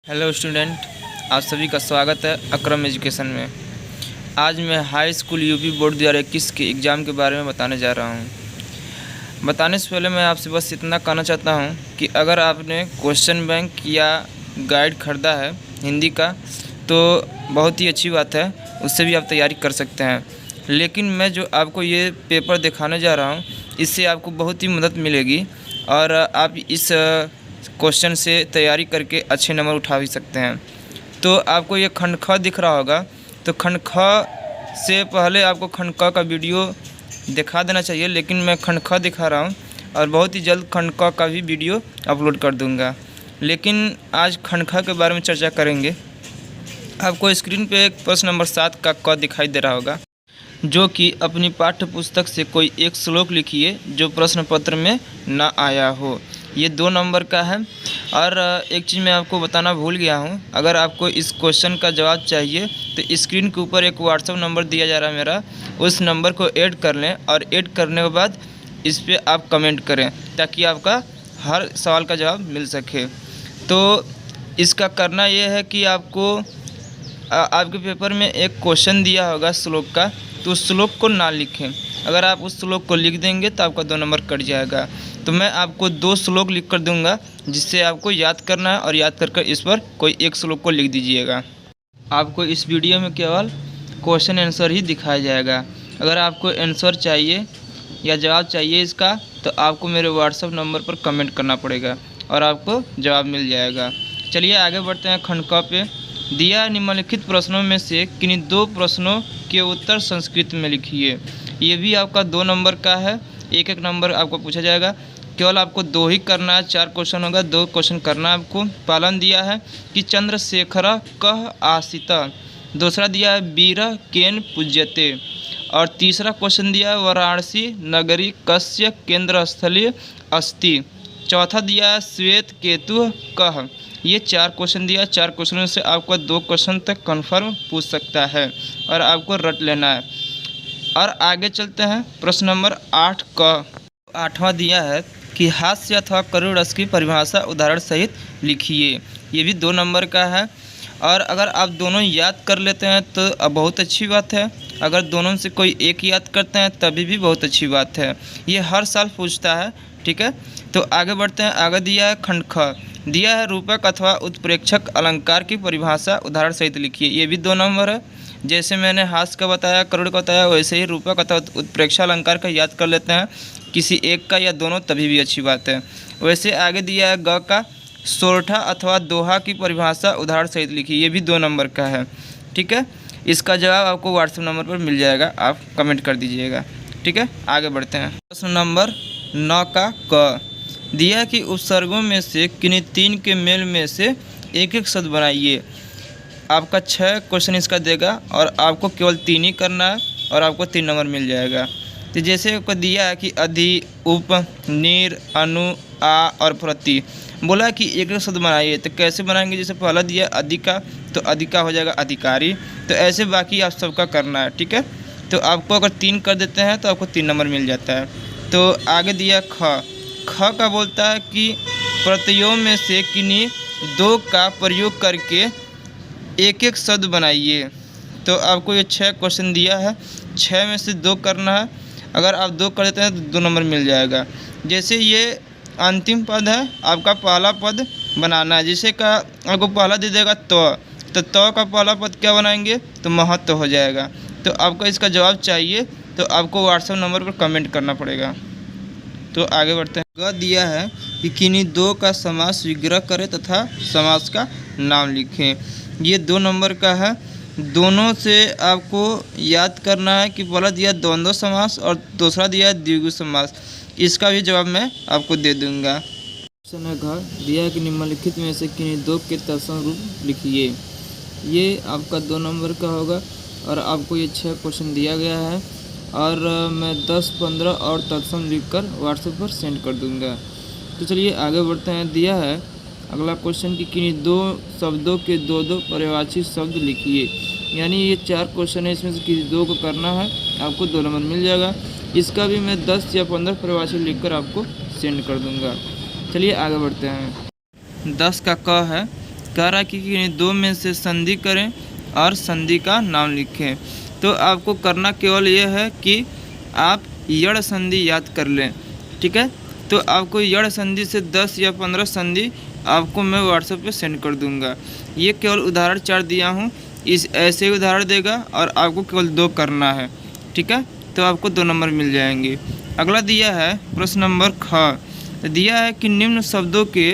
Hello student, आप सभी का स्वागत है अक्रम एजुकेशन में। आज मैं हाई स्कूल यूपी बोर्ड 2021 के एग्ज़ाम के बारे में बताने जा रहा हूं। बताने से पहले मैं आपसे बस इतना कहना चाहता हूं कि अगर आपने क्वेश्चन बैंक या गाइड ख़रीदा है हिंदी का तो बहुत ही अच्छी बात है, उससे भी आप तैयारी कर सकते हैं। लेकिन मैं जो आपको ये पेपर दिखाने जा रहा हूँ इससे आपको बहुत ही मदद मिलेगी और आप इस क्वेश्चन से तैयारी करके अच्छे नंबर उठा भी सकते हैं। तो आपको ये खंड ख दिख रहा होगा, तो खंड ख से पहले आपको खंड क का वीडियो दिखा देना चाहिए, लेकिन मैं खंड ख दिखा रहा हूँ और बहुत ही जल्द खंड क का भी वीडियो अपलोड कर दूँगा। लेकिन आज खंड ख के बारे में चर्चा करेंगे। आपको स्क्रीन पे एक प्रश्न नंबर 7 का क दिखाई दे रहा होगा, जो कि अपनी पाठ्य पुस्तक से कोई एक श्लोक लिखिए जो प्रश्न पत्र में ना आया हो। ये 2 नंबर का है। और एक चीज़ मैं आपको बताना भूल गया हूँ, अगर आपको इस क्वेश्चन का जवाब चाहिए तो स्क्रीन के ऊपर एक व्हाट्सएप नंबर दिया जा रहा है मेरा, उस नंबर को ऐड कर लें और ऐड करने के बाद इस पर आप कमेंट करें ताकि आपका हर सवाल का जवाब मिल सके। तो इसका करना ये है कि आपको आपके पेपर में एक क्वेश्चन दिया होगा श्लोक का, तो उस श्लोक को ना लिखें। अगर आप उस श्लोक को लिख देंगे तो आपका 2 नंबर कट जाएगा। तो मैं आपको 2 श्लोक लिख कर दूंगा जिससे आपको याद करना है और याद कर इस पर कोई एक श्लोक को लिख दीजिएगा। आपको इस वीडियो में केवल क्वेश्चन आंसर ही दिखाया जाएगा। अगर आपको आंसर चाहिए या जवाब चाहिए इसका तो आपको मेरे व्हाट्सएप नंबर पर कमेंट करना पड़ेगा और आपको जवाब मिल जाएगा। चलिए आगे बढ़ते हैं। खंड क पे दिया निम्नलिखित प्रश्नों में से किन्हीं 2 प्रश्नों के उत्तर संस्कृत में लिखिए। ये भी आपका 2 नंबर का है, एक नंबर आपको पूछा जाएगा। केवल आपको 2 ही करना है, 4 क्वेश्चन होगा, 2 क्वेश्चन करना है आपको। पालन दिया है कि चंद्रशेखर कह आसिता, दूसरा दिया है वीर केन पूज्यते, और तीसरा क्वेश्चन दिया है वाराणसी नगरी कस्य केंद्र स्थलीय अस्ति, चौथा दिया है श्वेत केतु कह। ये 4 क्वेश्चन दिया। 4 क्वेश्चनों से आपको 2 क्वेश्चन तक कन्फर्म पूछ सकता है और आपको रट लेना है। और आगे चलते हैं। प्रश्न नंबर 8 का 8वां दिया है कि हास्य अथवा करुण रस की परिभाषा उदाहरण सहित लिखिए। ये भी 2 नंबर का है। और अगर आप दोनों याद कर लेते हैं तो बहुत अच्छी बात है, अगर दोनों से कोई एक याद करते हैं तभी भी बहुत अच्छी बात है। ये हर साल पूछता है, ठीक है। तो आगे बढ़ते हैं। आगे दिया है खंड ख, दिया है रूपक अथवा उत्प्रेक्षक अलंकार की परिभाषा उदाहरण सहित लिखिए। ये भी 2 नंबर है। जैसे मैंने हास्य का बताया, करुण का बताया, वैसे ही रूपक अथवा उत्प्रेक्षा अलंकार का याद कर लेते हैं, किसी एक का या दोनों तभी भी अच्छी बात है। वैसे आगे दिया है ग का सोरठा अथवा दोहा की परिभाषा उदाहरण सहित लिखिए। ये भी 2 नंबर का है, ठीक है। इसका जवाब आपको व्हाट्सएप नंबर पर मिल जाएगा, आप कमेंट कर दीजिएगा, ठीक है। आगे बढ़ते हैं। प्रश्न नंबर 9 का क, दिया कि उपसर्गों में से किन्हीं 3 के मेल में से एक शब्द बनाइए। आपका 6 क्वेश्चन इसका देगा और आपको केवल 3 ही करना है और आपको 3 नंबर मिल जाएगा। तो जैसे आपको दिया है कि अधि, उप, नीर, अनु, आ और प्रति, बोला कि एक शब्द बनाइए। तो कैसे बनाएंगे? जैसे पहला दिया अधिका, तो अधिका हो जाएगा अधिकारी। तो ऐसे बाकी आप सबका करना है, ठीक है। तो आपको अगर 3 कर देते हैं तो आपको 3 नंबर मिल जाता है। तो आगे दिया ख, ख का बोलता है कि प्रत्ययों में से किन्हीं 2 का प्रयोग करके एक शब्द बनाइए। तो आपको ये 6 क्वेश्चन दिया है, 6 में से 2 करना है। अगर आप 2 कर देते हैं तो 2 नंबर मिल जाएगा। जैसे ये अंतिम पद है, आपका पहला पद बनाना है। जैसे का आपको पहला दे देगा तो का पहला पद क्या बनाएंगे? तो महत्व हो जाएगा। तो आपको इसका जवाब चाहिए तो आपको व्हाट्सएप नंबर पर कमेंट करना पड़ेगा। तो आगे बढ़ते हैं। ग दिया है कि किन्हीं 2 का समास विग्रह करें तथा समास का नाम लिखें। ये 2 नंबर का है। दोनों से आपको याद करना है कि पहला दिया द्वंद्व समास और दूसरा दिया है द्विगु समास। इसका भी जवाब मैं आपको दे दूंगा। क्वेश्चन है घ, दिया है कि निम्नलिखित में से किन्हीं 2 के तत्सम रूप लिखिए। ये आपका 2 नंबर का होगा और आपको ये 6 क्वेश्चन दिया गया है और मैं 10, 15 और तत्सम लिखकर व्हाट्सएप पर सेंड कर दूंगा। तो चलिए आगे बढ़ते हैं। दिया है अगला क्वेश्चन कि किन्हीं 2 शब्दों के 2 पर्यायवाची शब्द लिखिए। यानी ये 4 क्वेश्चन है, इसमें से किसी 2 को करना है, आपको 2 नंबर मिल जाएगा। इसका भी मैं 10 या 15 पर्यायवाची लिखकर आपको सेंड कर दूंगा। चलिए आगे बढ़ते हैं। 10 का क है कह रहा है कि किन्हीं दो में से संधि करें और संधि का नाम लिखें। तो आपको करना केवल ये है कि आप यड़ संधि याद कर लें, ठीक है। तो आपको यड़ संधि से 10 या 15 संधि आपको मैं व्हाट्सएप पे सेंड कर दूंगा। ये केवल उदाहरण 4 दिया हूँ, इस ऐसे ही उदाहरण देगा और आपको केवल 2 करना है, ठीक है। तो आपको 2 नंबर मिल जाएंगे। अगला दिया है प्रश्न नंबर ख, दिया है कि निम्न शब्दों के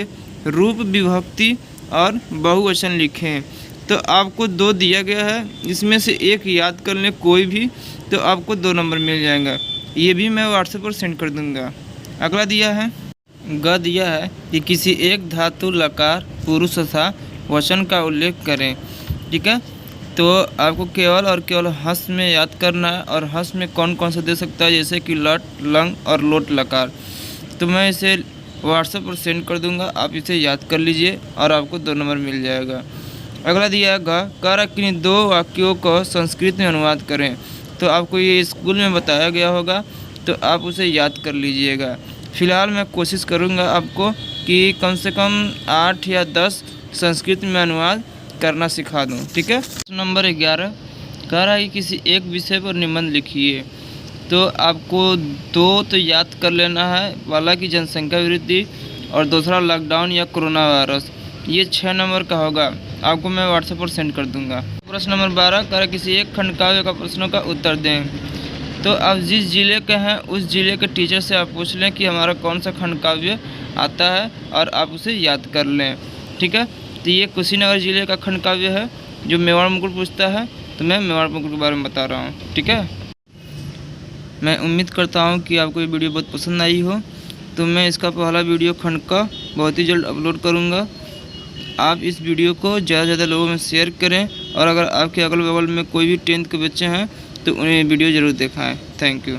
रूप, विभक्ति और बहुवचन लिखें। तो आपको 2 दिया गया है, इसमें से एक याद कर लें कोई भी, तो आपको 2 नंबर मिल जाएगा। ये भी मैं व्हाट्सएप पर सेंड कर दूंगा। अगला दिया है ग, दिया है कि किसी एक धातु, लकार, पुरुष तथा वचन का उल्लेख करें, ठीक है। तो आपको केवल और केवल हंस में याद करना है, और हंस में कौन कौन सा दे सकता है, जैसे कि लट, लंग और लोट लकार। तो मैं इसे व्हाट्सएप पर सेंड कर दूंगा, आप इसे याद कर लीजिए और आपको 2 नंबर मिल जाएगा। अगला दिया है ग, कह रहा कि 2 वाक्यों को संस्कृत में अनुवाद करें। तो आपको ये स्कूल में बताया गया होगा, तो आप उसे याद कर लीजिएगा। फ़िलहाल मैं कोशिश करूँगा आपको कि कम से कम 8 या 10 संस्कृत में अनुवाद करना सिखा दूँ, ठीक है। नंबर 11 कह रहा है कि किसी एक विषय पर निबंध लिखिए। तो आपको 2 तो याद कर लेना है, वाला की जनसंख्या वृद्धि और दूसरा लॉकडाउन या कोरोना वायरस। ये 6 नंबर का होगा, आपको मैं व्हाट्सएप पर सेंड कर दूंगा। प्रश्न नंबर 12 कह रहा है किसी एक खंड काव्य का प्रश्नों का उत्तर दें। तो आप जिस जिले के हैं उस जिले के टीचर से आप पूछ लें कि हमारा कौन सा खंड काव्य आता है, और आप उसे याद कर लें, ठीक है। तो ये कुशीनगर जिले का खंड काव्य है जो मेवाड़ मुकुट पूछता है, तो मैं मेवाड़ मुकुट के बारे में बता रहा हूँ, ठीक है। मैं उम्मीद करता हूँ कि आपको ये वीडियो बहुत पसंद आई हो। तो मैं इसका पहला वीडियो खंड का बहुत ही जल्द अपलोड करूँगा। आप इस वीडियो को ज़्यादा से ज़्यादा लोगों में शेयर करें, और अगर आपके अगल बगल में कोई भी 10th के बच्चे हैं तो उन्हें वीडियो ज़रूर दिखाएं। Thank you.